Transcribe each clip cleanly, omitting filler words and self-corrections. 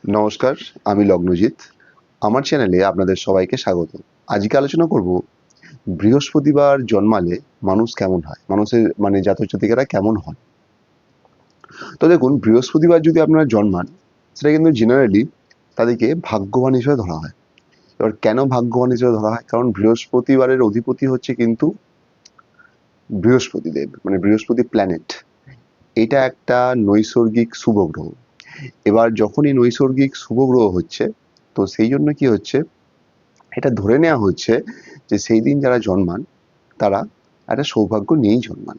নমস্কার, আমি লগ্নজিৎ। আমার চ্যানেলে আপনাদের সবাইকে স্বাগত। আজকে আলোচনা করব বৃহস্পতিবার জন্মালে মানুষ কেমন হয়? মানুষের মানে জাতক-জাতিকারা কেমন হন? তো দেখুন বৃহস্পতিবার যদি আপনারা জন্মান সেটা কিন্তু জেনারেলি তাদেরকে ভাগ্যবান হিসেবে ধরা হয়। এবার কেন ভাগ্যবান হিসেবে ধরা হয়? কারণ বৃহস্পতিবারের অধিপতি হচ্ছে কিন্তু বৃহস্পতিদেব মানে বৃহস্পতি প্ল্যানেট। এটা একটা নৈসর্গিক শুভ গ্রহ। এবার যখনই নৈসর্গিক শুভ গ্রহ হচ্ছে তো সেই জন্য কি হচ্ছে এটা ধরে নেওয়া হচ্ছে যে সেই দিন যারা জন্মান তারা একটা সৌভাগ্য নিয়েই জন্মান।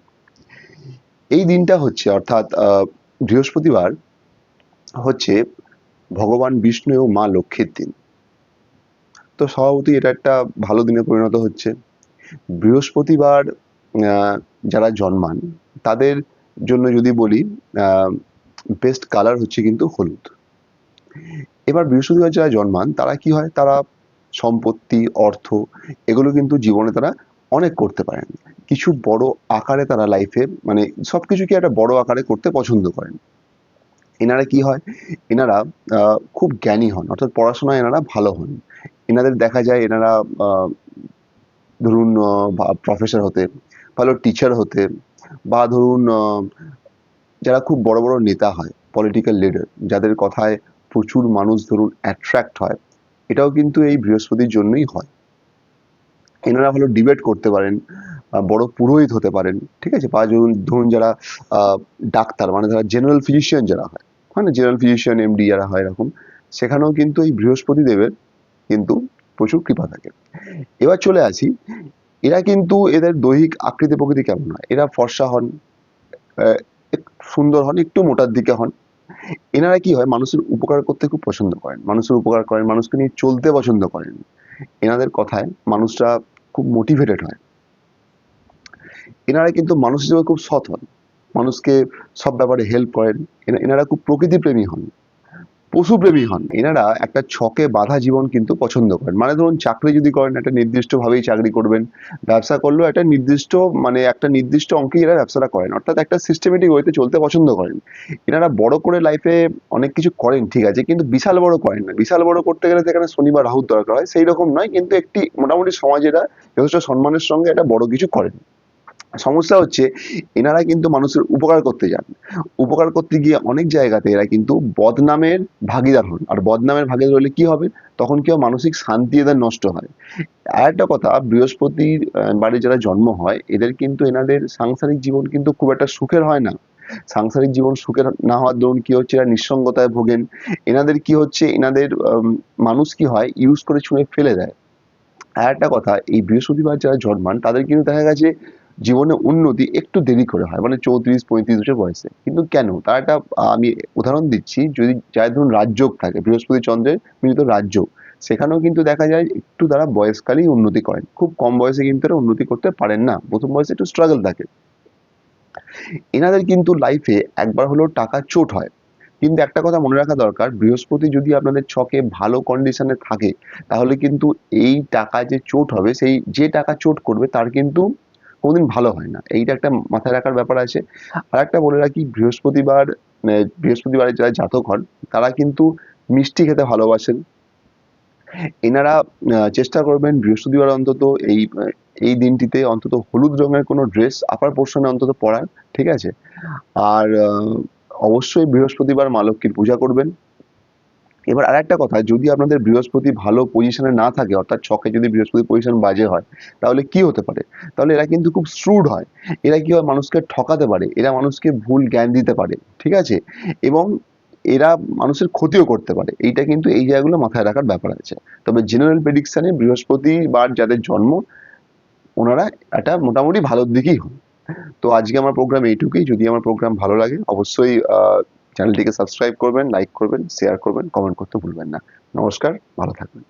এই দিনটা হচ্ছে অর্থাৎ বৃহস্পতিবার হচ্ছে ভগবান বিষ্ণু এবং মা লক্ষ্মীর দিন। তো স্বভাবতই এটা একটা ভালো দিনে পরিণত হচ্ছে। বৃহস্পতিবার যারা জন্মান তাদের জন্য যদি বলি বেস্ট কালার হচ্ছে কিন্তু হলুদ। এবার বৃহস্পতিবার যারা জন্মান তারা কি হয় তারা সম্পত্তি, অর্থ এগুলো কিন্তু জীবনে তারা অনেক করতে পারেন। কিছু বড় আকারে তারা লাইফে মানে সবকিছুকে একটা বড় আকারে করতে পছন্দ করেন। এনারা কি হয়? এনারা খুব জ্ঞানী হন অর্থাৎ পড়াশোনায় এনারা ভালো হন। এনাদের দেখা যায় এনারা আ ধরুন প্রফেসর হতে, ভালো টিচার হতে বা ধরুন যারা খুব বড়, বড় নেতা হয়, পলিটিক্যাল লিডার যাদের কথায় প্রচুর মানুষ ধরুন অ্যাট্রাক্ট হয়, এটাও কিন্তু এই বৃহস্পতির জন্যই হয়। এনারা ভালো ডিবেট করতে পারেন, বড় পুরোহিত হতে পারেন, ঠিক আছে? বা ধরুন ধরুন যারা আ ডাক্তার মানে যারা জেনারেল ফিজিশিয়ান যারা হয় না? জেনারেল ফিজিশিয়ান, এমডি যারা হয় এরকম, সেখানেও কিন্তু এই বৃহস্পতি দেবের কিন্তু প্রচুর কৃপা থাকে। এবার চলে আসি, এরা কিন্তু এদের দৈহিক আকৃতি প্রকৃতি কেমন হয়? এরা ফর্সা হন, অ্যা একটু সুন্দর হন, একটু মোটার দিকে হন। এনারা কি হয় মানুষের উপকার করতে খুব পছন্দ করেন। মানুষের উপকার করেন, মানুষকে নিয়ে চলতে পছন্দ করেন। এনাদের কথায় মানুষরা খুব মোটিভেটেড হয়। এনারা কিন্তু মানুষ হিসেবে খুব সৎ হন। মানুষকে সব ব্যাপারে হেল্প করেন। এনারা খুব প্রকৃতিপ্রেমী হন, পশুপ্রেমী হন। এনারা একটা ছকে বাঁধা জীবন কিন্তু পছন্দ করেন। মানে ধরুন চাকরি যদি করেন একটা নির্দিষ্টভাবেই চাকরি করবেন। ব্যবসা করলেও একটা নির্দিষ্ট মানে একটা নির্দিষ্ট অঙ্কেই এরা ব্যবসাটা করেন। অর্থাৎ একটা সিস্টেমেটিক ওয়েতে চলতে পছন্দ করেন। এনারা বড় করে লাইফে অনেক কিছু করেন ঠিক আছে। কিন্তু বিশাল বড় করেন না। বিশাল বড় করতে গেলে সেখানে শনি বা রাহুর দরকার হয়। সেইরকম নয় কিন্তু একটি মোটামুটি সমাজে এরা যথেষ্ট সম্মানের সঙ্গে একটা বড় কিছু করেন। সমস্যা হচ্ছে এনারা কিন্তু মানুষের উপকার করতে যান। উপকার করতে গিয়ে অনেক জায়গাতে এরা কিন্তু বদনামের ভাগীদার হন। আর বদনামের ভাগীদার হলে কি হবে? তখন কি হয় মানসিক শান্তি এদের নষ্ট হয়। আরেকটা কথা বৃহস্পতির বারে যারা জন্ম হয় এদের কিন্তু এনাদের সাংসারিক জীবন কিন্তু খুব একটা সুখের হয় না। সাংসারিক জীবন সুখের না হওয়ার দরুন কি হচ্ছে এরা নিঃসঙ্গতায় ভোগেন। এনাদের কি হচ্ছে এনাদের মানুষ কি হয় ইউজ করে ছুঁড়ে ফেলে দেয়। আরেকটা কথা এই বৃহস্পতিবার যারা জন্মান তাদের কিন্তু দেখা গেছে জীবনে উন্নতি একটু দেরি করে হয় মানে 34-35 বছর বয়সে। কিন্তু কেন? তার একটা আমি উদাহরণ দিচ্ছি যদি যাদের ধরুন রাজযোগ থাকে বৃহস্পতি চন্দ্রের মিলিত রাজযোগ সেখানেও কিন্তু দেখা যায় একটু তারা বয়সকালেই উন্নতি করেন। খুব কম বয়সে কিন্তু এরা উন্নতি করতে পারেন না। প্রথম বয়সে একটু স্ট্রাগল থাকে। এনাদের কিন্তু লাইফে একবার হলেও টাকা চোট হয়। কিন্তু একটা কথা মনে রাখা দরকার বৃহস্পতি যদি আপনাদের ছকে ভালো কন্ডিশনে থাকে তাহলে কিন্তু এই টাকা যে চোট হবে সেই যে টাকা চোট করবে তার কিন্তু কোনোদিন ভালো হয় না। এইটা একটা মাথায় রাখার ব্যাপার আছে। আরেকটা বলে রাখি বৃহস্পতিবারে যারা জাতক হন তারা কিন্তু মিষ্টি খেতে ভালোবাসেন। এনারা চেষ্টা করবেন বৃহস্পতিবার অন্তত এই দিনটিতে অন্তত হলুদ রঙের কোনো ড্রেস আপার পোরশন এ অন্তত পরার, ঠিক আছে? আর অবশ্যই বৃহস্পতিবার মা লক্ষ্মীর পূজা করবেন। এবার আরেকটা কথা যদি আপনাদের বৃহস্পতি ভালো পজিশনে না থাকে অর্থাৎ ছকে যদি বৃহস্পতির পজিশন বাজে হয় তাহলে কি হতে পারে? তাহলে এরা কিন্তু খুব শ্রুড হয়। এরা কি হয় মানুষকে ঠকাতে পারে। এরা মানুষকে ভুল জ্ঞান দিতে পারে। ঠিক আছে? এবং এরা মানুষের ক্ষতিও করতে পারে। এইটা কিন্তু এই জায়গাগুলো মাথায় রাখার ব্যাপার আছে। তবে জেনারেল প্রেডিকশন এ বৃহস্পতিবার যাদের জন্ম ওনারা একটা মোটামুটি ভালোর দিকেই হন। তো আজকে আমার প্রোগ্রাম এইটুকুই। যদি আমার প্রোগ্রাম ভালো লাগে অবশ্যই চ্যানেলটিকে সাবস্ক্রাইব করবেন, লাইক করবেন, শেয়ার করবেন, কমেন্ট করতে ভুলবেন না। নমস্কার, ভালো থাকবেন।